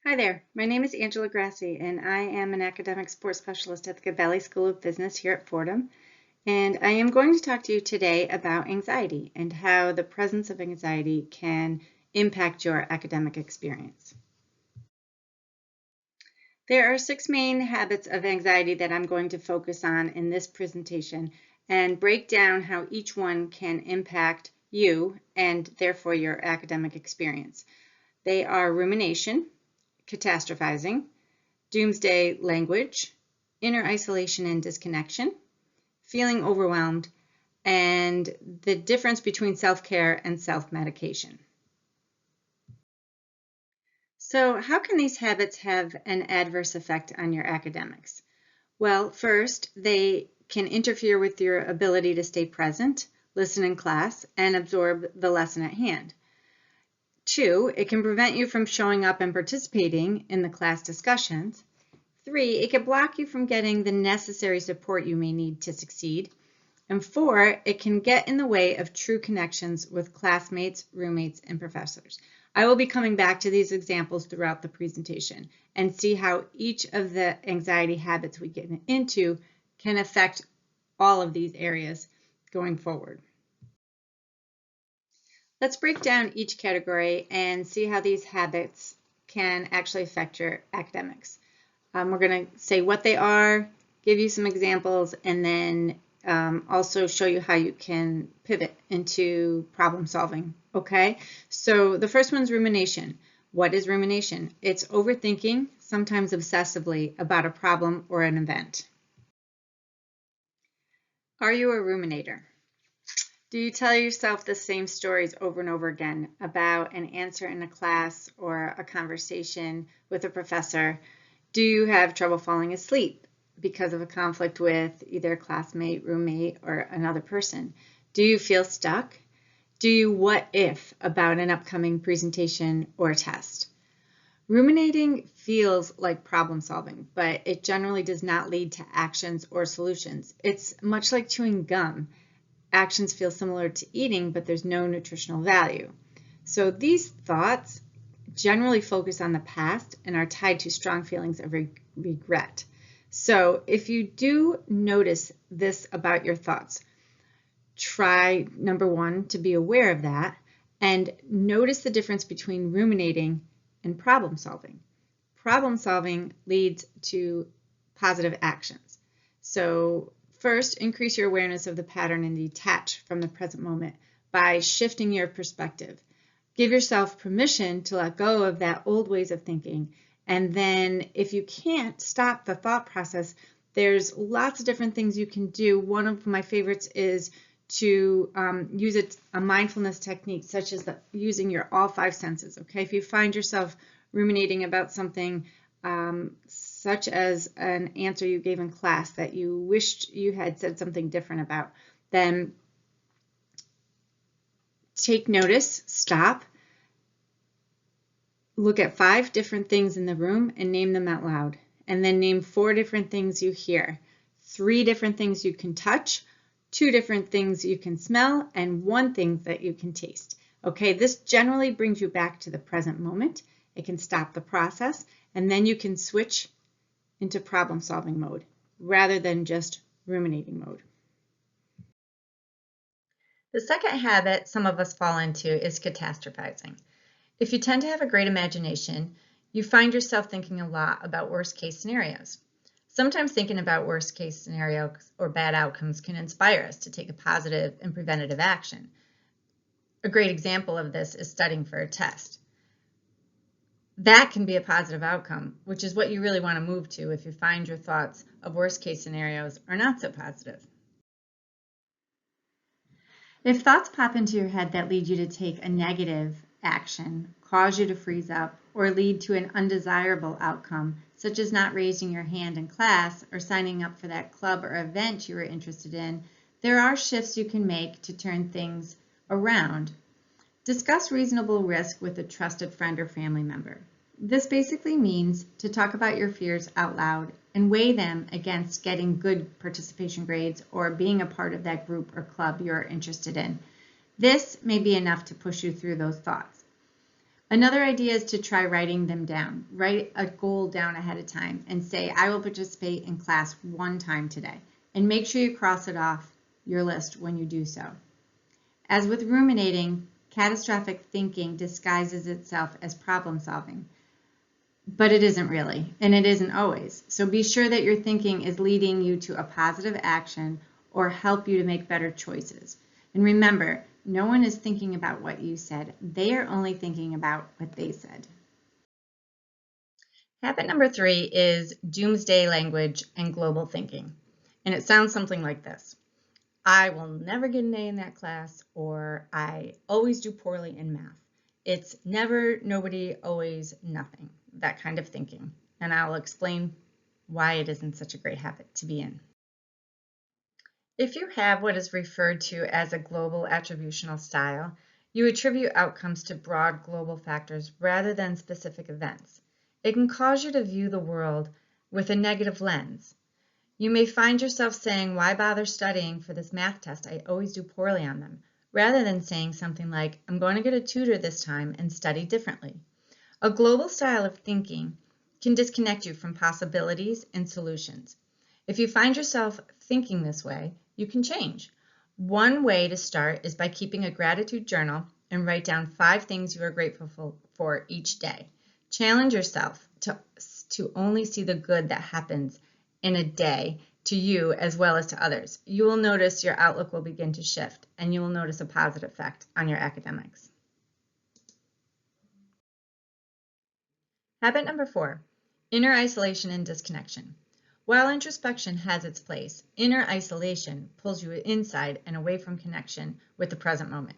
Hi there, my name is Angela Grassi, and I am an academic sports specialist at the Good Valley School of Business here at Fordham. And I am going to talk to you today about anxiety and how the presence of anxiety can impact your academic experience. There are 6 main habits of anxiety that I'm going to focus on in this presentation and break down how each one can impact you and therefore your academic experience. They are rumination, catastrophizing, doomsday language, inner isolation and disconnection, feeling overwhelmed, and the difference between self-care and self-medication. So how can these habits have an adverse effect on your academics? Well, first, they can interfere with your ability to stay present, listen in class, and absorb the lesson at hand. 2, it can prevent you from showing up and participating in the class discussions. 3, it can block you from getting the necessary support you may need to succeed. And 4, it can get in the way of true connections with classmates, roommates, and professors. I will be coming back to these examples throughout the presentation and see how each of the anxiety habits we get into can affect all of these areas going forward. Let's break down each category and see how these habits can actually affect your academics. We're going to say what they are, give you some examples, and then also show you how you can pivot into problem solving. Okay, so the first one's rumination. What is rumination? It's overthinking, sometimes obsessively, about a problem or an event. Are you a ruminator? Do you tell yourself the same stories over and over again about an answer in a class or a conversation with a professor? Do you have trouble falling asleep because of a conflict with either a classmate, roommate, or another person? Do you feel stuck? Do you what if about an upcoming presentation or test? Ruminating feels like problem solving, but it generally does not lead to actions or solutions. It's much like chewing gum. Actions feel similar to eating, but there's no nutritional value. So these thoughts generally focus on the past and are tied to strong feelings of regret. So if you do notice this about your thoughts, try, number 1, to be aware of that and notice the difference between ruminating and problem solving. Problem solving leads to positive actions. So first, increase your awareness of the pattern and detach from the present moment by shifting your perspective. Give yourself permission to let go of that old ways of thinking. And then if you can't stop the thought process, there's lots of different things you can do. One of my favorites is to use a mindfulness technique, such as using your all 5 senses. Okay, if you find yourself ruminating about something such as an answer you gave in class that you wished you had said something different about, then take notice, stop, look at 5 different things in the room and name them out loud. And then name 4 different things you hear, 3 different things you can touch, 2 different things you can smell, and 1 thing that you can taste. Okay, this generally brings you back to the present moment. It can stop the process, and then you can switch into problem solving mode rather than just ruminating mode. The second habit some of us fall into is catastrophizing. If you tend to have a great imagination, you find yourself thinking a lot about worst case scenarios. Sometimes thinking about worst case scenarios or bad outcomes can inspire us to take a positive and preventative action. A great example of this is studying for a test. That can be a positive outcome, which is what you really want to move to if you find your thoughts of worst case scenarios are not so positive. If thoughts pop into your head that lead you to take a negative action, cause you to freeze up, or lead to an undesirable outcome, such as not raising your hand in class or signing up for that club or event you were interested in, there are shifts you can make to turn things around. Discuss reasonable risk with a trusted friend or family member. This basically means to talk about your fears out loud and weigh them against getting good participation grades or being a part of that group or club you're interested in. This may be enough to push you through those thoughts. Another idea is to try writing them down. Write a goal down ahead of time and say, I will participate in class 1 time today. And make sure you cross it off your list when you do so. As with ruminating, catastrophic thinking disguises itself as problem solving. But it isn't really, and it isn't always. So be sure that your thinking is leading you to a positive action or help you to make better choices. And remember, no one is thinking about what you said. They are only thinking about what they said. Habit number 3 is doomsday language and global thinking. And it sounds something like this. I will never get an A in that class, or I always do poorly in math. It's never, nobody, always, nothing, that kind of thinking. And I'll explain why it isn't such a great habit to be in. If you have what is referred to as a global attributional style, you attribute outcomes to broad global factors rather than specific events. It can cause you to view the world with a negative lens. You may find yourself saying, why bother studying for this math test? I always do poorly on them, rather than saying something like, I'm going to get a tutor this time and study differently. A global style of thinking can disconnect you from possibilities and solutions. If you find yourself thinking this way, you can change. One way to start is by keeping a gratitude journal and write down 5 things you are grateful for each day. Challenge yourself to only see the good that happens in a day to you as well as to others. You will notice your outlook will begin to shift, and you will notice a positive effect on your academics. Habit number 4, inner isolation and disconnection. While introspection has its place, inner isolation pulls you inside and away from connection with the present moment.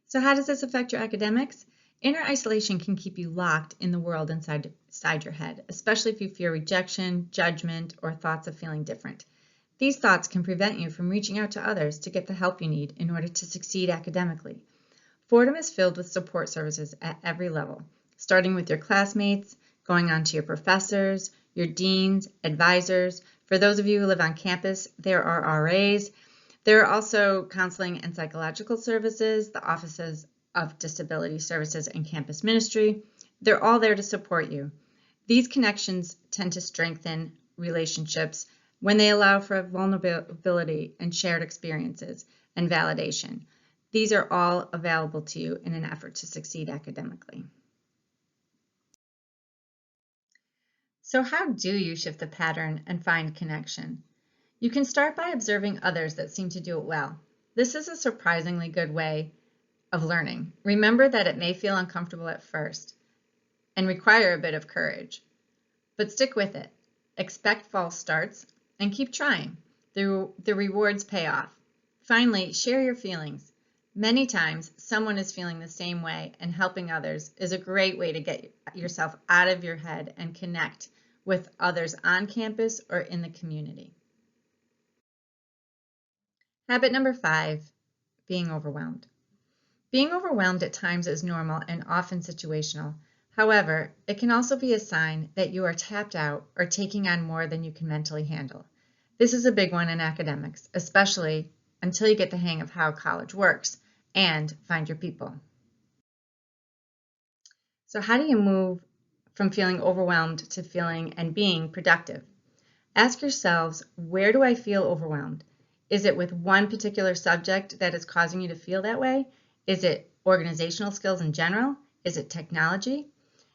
So how does this affect your academics? Inner isolation can keep you locked in the world inside your head, especially if you fear rejection, judgment, or thoughts of feeling different. These thoughts can prevent you from reaching out to others to get the help you need in order to succeed academically. Fordham is filled with support services at every level, starting with your classmates, going on to your professors, your deans, advisors. For those of you who live on campus, there are RAs. There are also counseling and psychological services, the offices of disability services and campus ministry. They're all there to support you. These connections tend to strengthen relationships when they allow for vulnerability and shared experiences and validation. These are all available to you in an effort to succeed academically. So how do you shift the pattern and find connection? You can start by observing others that seem to do it well. This is a surprisingly good way of learning. Remember that it may feel uncomfortable at first and require a bit of courage, but stick with it. Expect false starts and keep trying. The rewards pay off. Finally, share your feelings. Many times, someone is feeling the same way, and helping others is a great way to get yourself out of your head and connect with others on campus or in the community. Habit number 5, being overwhelmed. Being overwhelmed at times is normal and often situational. However, it can also be a sign that you are tapped out or taking on more than you can mentally handle. This is a big one in academics, especially until you get the hang of how college works and find your people. So how do you move from feeling overwhelmed to feeling and being productive? Ask yourselves, where do I feel overwhelmed? Is it with one particular subject that is causing you to feel that way? Is it organizational skills in general? Is it technology?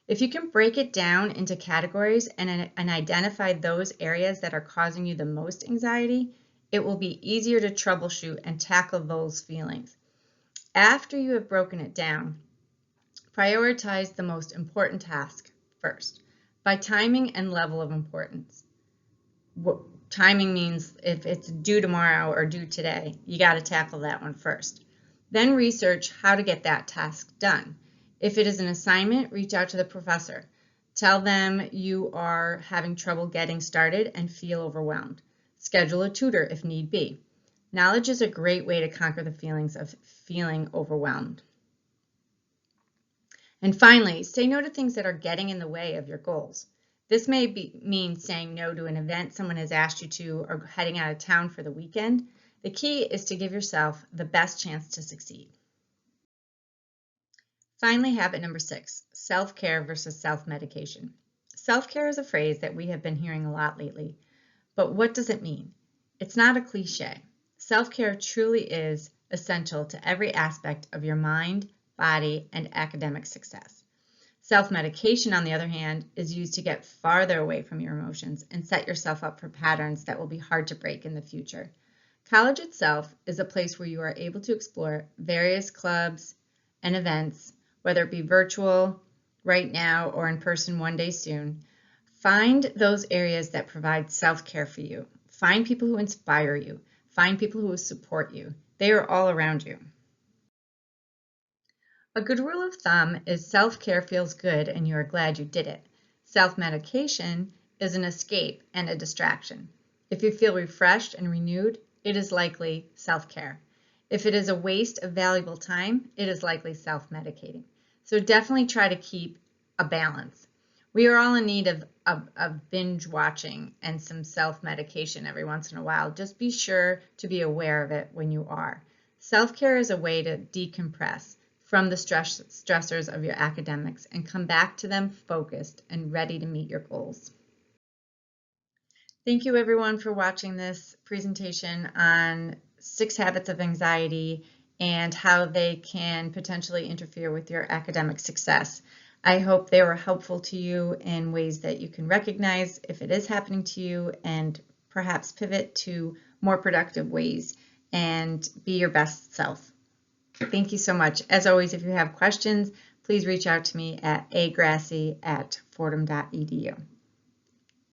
If you can break it down into categories and identify those areas that are causing you the most anxiety, it will be easier to troubleshoot and tackle those feelings. After you have broken it down, prioritize the most important task first by timing and level of importance. Timing means if it's due tomorrow or due today, you got to tackle that one first. Then research how to get that task done. If it is an assignment, reach out to the professor. Tell them you are having trouble getting started and feel overwhelmed. Schedule a tutor if need be. Knowledge is a great way to conquer the feelings of feeling overwhelmed. And finally, say no to things that are getting in the way of your goals. This may mean saying no to an event someone has asked you to or heading out of town for the weekend. The key is to give yourself the best chance to succeed. Finally, habit number 6, self-care versus self-medication. Self-care is a phrase that we have been hearing a lot lately, but what does it mean? It's not a cliche. Self-care truly is essential to every aspect of your mind, body, and academic success. Self-medication, on the other hand, is used to get farther away from your emotions and set yourself up for patterns that will be hard to break in the future. College itself is a place where you are able to explore various clubs and events, whether it be virtual right now or in person one day soon. Find those areas that provide self-care for you. Find people who inspire you. Find people who support you. They are all around you. A good rule of thumb is self-care feels good and you are glad you did it. Self-medication is an escape and a distraction. If you feel refreshed and renewed, it is likely self-care. If it is a waste of valuable time, it is likely self-medicating. So definitely try to keep a balance. We are all in need of binge watching and some self-medication every once in a while. Just be sure to be aware of it when you are. Self-care is a way to decompress from the stressors of your academics and come back to them focused and ready to meet your goals. Thank you everyone for watching this presentation on 6 habits of anxiety and how they can potentially interfere with your academic success. I hope they were helpful to you in ways that you can recognize if it is happening to you and perhaps pivot to more productive ways and be your best self. Thank you so much. As always, if you have questions, please reach out to me at agrassi@fordham.edu.